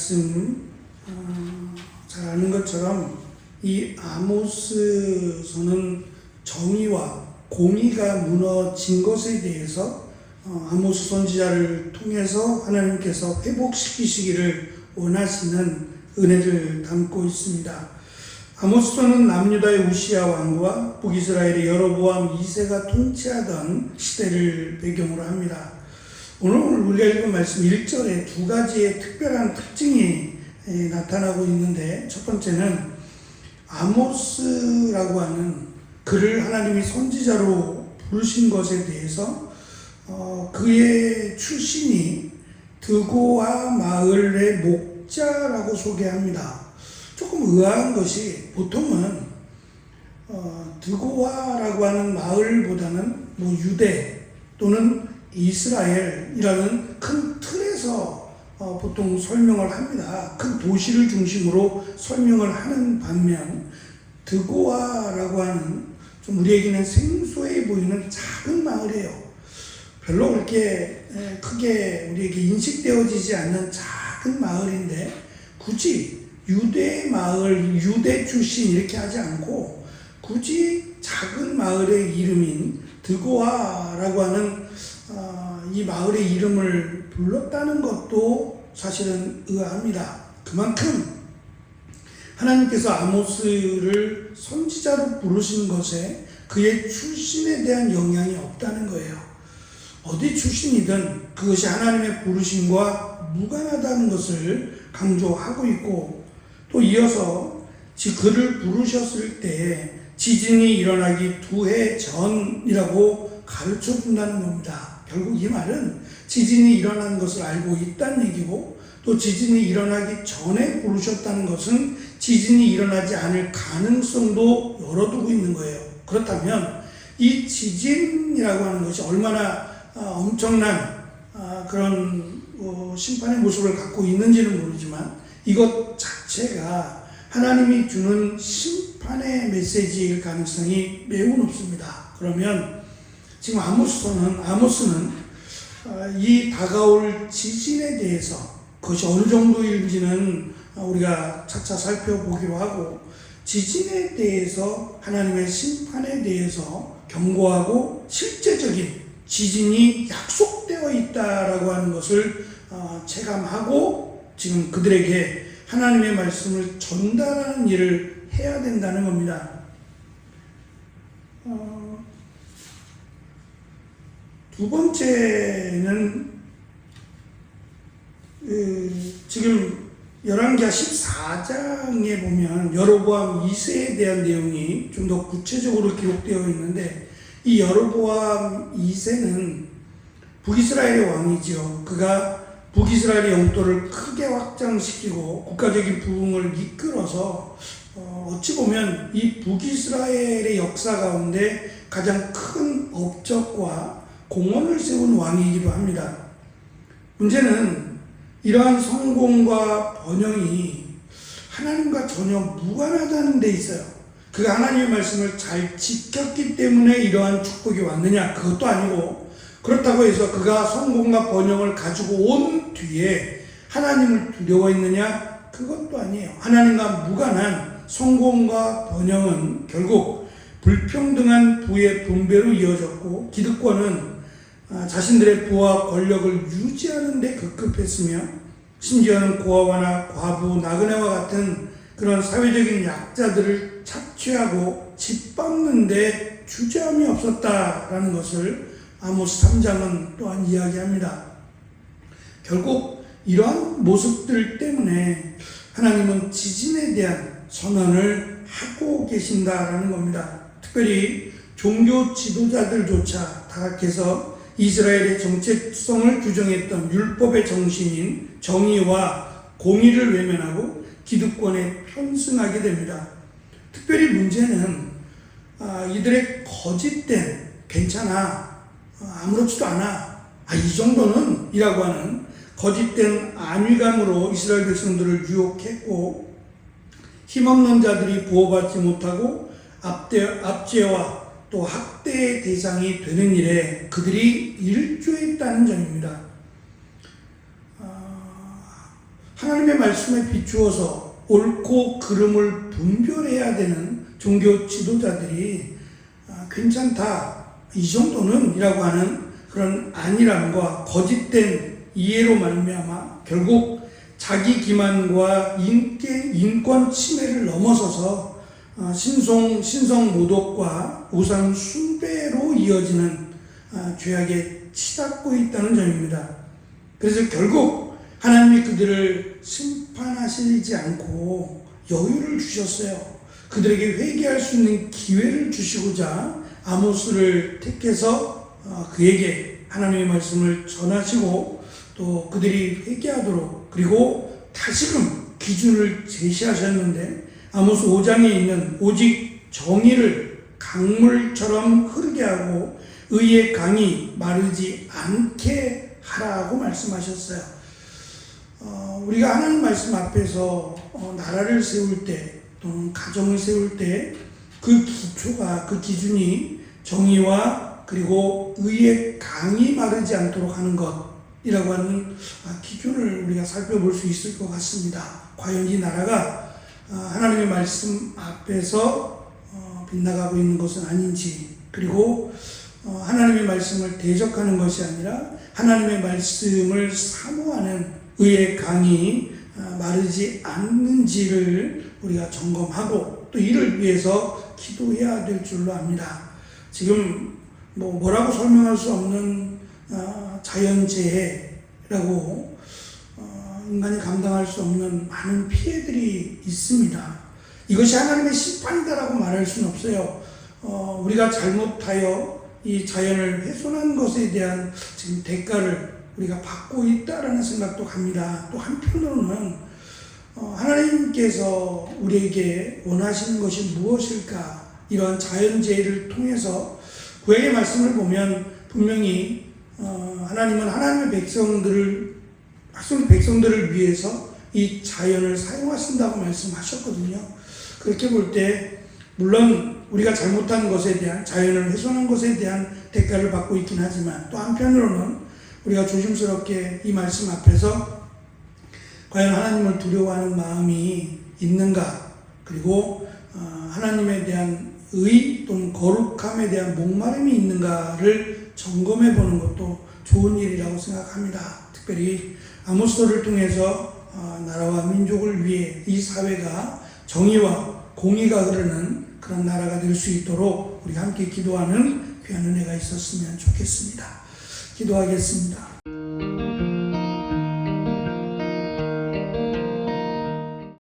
말씀 잘 아는 것처럼 이 아모스서는 정의와 공의가 무너진 것에 대해서 아모스 선지자를 통해서 하나님께서 회복시키시기를 원하시는 은혜를 담고 있습니다. 아모스서는 남유다의 우시야 왕과 북이스라엘의 여로보암 2세가 통치하던 시대를 배경으로 합니다. 오늘 우리가 읽은 말씀 1절에 두 가지의 특별한 특징이 나타나고 있는데, 첫 번째는 아모스라고 하는 그를 하나님이 선지자로 부르신 것에 대해서 그의 출신이 드고아 마을의 목자라고 소개합니다. 조금 의아한 것이, 보통은 드고아라고 하는 마을보다는 유대 또는 이스라엘이라는 큰 틀에서 보통 설명을 합니다. 큰 도시를 중심으로 설명을 하는 반면, 드고아라고 하는 좀 우리에게는 생소해 보이는 작은 마을이에요. 별로 그렇게 크게 우리에게 인식되어지지 않는 작은 마을인데, 굳이 유대 마을, 유대 출신 이렇게 하지 않고 굳이 작은 마을의 이름인 드고아라고 하는 이 마을의 이름을 불렀다는 것도 사실은 의아합니다. 그만큼 하나님께서 아모스를 선지자로 부르신 것에 그의 출신에 대한 영향이 없다는 거예요. 어디 출신이든 그것이 하나님의 부르심과 무관하다는 것을 강조하고 있고, 또 이어서 그를 부르셨을 때 지진이 일어나기 2해 전이라고 가르쳐 준다는 겁니다. 결국 이 말은 지진이 일어나는 것을 알고 있다는 얘기고, 또 지진이 일어나기 전에 부르셨다는 것은 지진이 일어나지 않을 가능성도 열어두고 있는 거예요. 그렇다면 이 지진이라고 하는 것이 얼마나 엄청난 그런 심판의 모습을 갖고 있는지는 모르지만, 이것 자체가 하나님이 주는 심판의 메시지일 가능성이 매우 높습니다. 그러면 지금 아모스는 이 다가올 지진에 대해서, 그것이 어느 정도인지는 우리가 차차 살펴보기로 하고, 지진에 대해서, 하나님의 심판에 대해서 경고하고 실제적인 지진이 약속되어 있다라고 하는 것을 체감하고 지금 그들에게 하나님의 말씀을 전달하는 일을 해야 된다는 겁니다. 두 번째는 지금 열왕기하 14장에 보면 여로보암 2세에 대한 내용이 좀 더 구체적으로 기록되어 있는데, 이 여로보암 2세는 북이스라엘의 왕이죠. 그가 북이스라엘의 영토를 크게 확장시키고 국가적인 부흥을 이끌어서 어찌 보면 이 북이스라엘의 역사 가운데 가장 큰 업적과 공헌을 세운 왕이기도 합니다. 문제는 이러한 성공과 번영이 하나님과 전혀 무관하다는 데 있어요. 그가 하나님의 말씀을 잘 지켰기 때문에 이러한 축복이 왔느냐? 그것도 아니고, 그렇다고 해서 그가 성공과 번영을 가지고 온 뒤에 하나님을 두려워했느냐? 그것도 아니에요. 하나님과 무관한 성공과 번영은 결국 불평등한 부의 분배로 이어졌고, 기득권은 자신들의 부와 권력을 유지하는 데 급급했으며, 심지어는 고아와나 과부, 나그네와 같은 그런 사회적인 약자들을 착취하고 짓밟는 데 주저함이 없었다라는 것을 아모스 3장은 또한 이야기합니다. 결국 이러한 모습들 때문에 하나님은 지진에 대한 선언을 하고 계신다라는 겁니다. 특별히 종교 지도자들조차 타락해서 이스라엘의 정체성을 규정했던 율법의 정신인 정의와 공의를 외면하고 기득권에 편승하게 됩니다. 특별히 문제는 이들의 거짓된 괜찮아, 아무렇지도 않아, 이 정도는 이라고 하는 거짓된 안위감으로 이스라엘 백성들을 유혹했고, 힘없는 자들이 보호받지 못하고 압제와 또 학대의 대상이 되는 일에 그들이 일조했다는 점입니다. 하나님의 말씀에 비추어서 옳고 그름을 분별해야 되는 종교 지도자들이 괜찮다, 이 정도는 이라고 하는 그런 안일함과 거짓된 이해로 말미암아 결국 자기 기만과 인권 침해를 넘어서서 신성 모독과 우상 숭배로 이어지는 죄악에 치닫고 있다는 점입니다. 그래서 결국 하나님이 그들을 심판하시지 않고 여유를 주셨어요. 그들에게 회개할 수 있는 기회를 주시고자 아모스를 택해서 그에게 하나님의 말씀을 전하시고 또 그들이 회개하도록 그리고 다시금 기준을 제시하셨는데 아모스 5장에 있는 오직 정의를 강물처럼 흐르게 하고 의의 강이 마르지 않게 하라고 말씀하셨어요. 우리가 하나님 말씀 앞에서 나라를 세울 때 또는 가정을 세울 때 그 기초가 그 기준이 정의와 그리고 의의 강이 마르지 않도록 하는 것이라고 하는 기준을 우리가 살펴볼 수 있을 것 같습니다. 과연 이 나라가 하나님의 말씀 앞에서 빗나가고 있는 것은 아닌지, 그리고 하나님의 말씀을 대적하는 것이 아니라 하나님의 말씀을 사모하는 의의 강이 마르지 않는지를 우리가 점검하고 또 이를 위해서 기도해야 될 줄로 압니다. 지금 뭐라고 설명할 수 없는 자연재해라고 인간이 감당할 수 없는 많은 피해들이 있습니다. 이것이 하나님의 심판이다라고 말할 수는 없어요. 우리가 잘못하여 이 자연을 훼손한 것에 대한 지금 대가를 우리가 받고 있다라는 생각도 갑니다. 또 한편으로는 하나님께서 우리에게 원하시는 것이 무엇일까? 이러한 자연재해를 통해서 구약의 말씀을 보면 분명히 하나님은 하나님의 백성들을 위해서 이 자연을 사용하신다고 말씀하셨거든요. 그렇게 볼 때 물론 우리가 잘못한 것에 대한 자연을 훼손한 것에 대한 대가를 받고 있긴 하지만 또 한편으로는 우리가 조심스럽게 이 말씀 앞에서 과연 하나님을 두려워하는 마음이 있는가, 그리고 하나님에 대한 의 또는 거룩함에 대한 목마름이 있는가를 점검해 보는 것도 좋은 일이라고 생각합니다. 특별히 아모스를 통해서 나라와 민족을 위해 이 사회가 정의와 공의가 흐르는 그런 나라가 될 수 있도록 우리 함께 기도하는 귀한 은혜가 있었으면 좋겠습니다. 기도하겠습니다.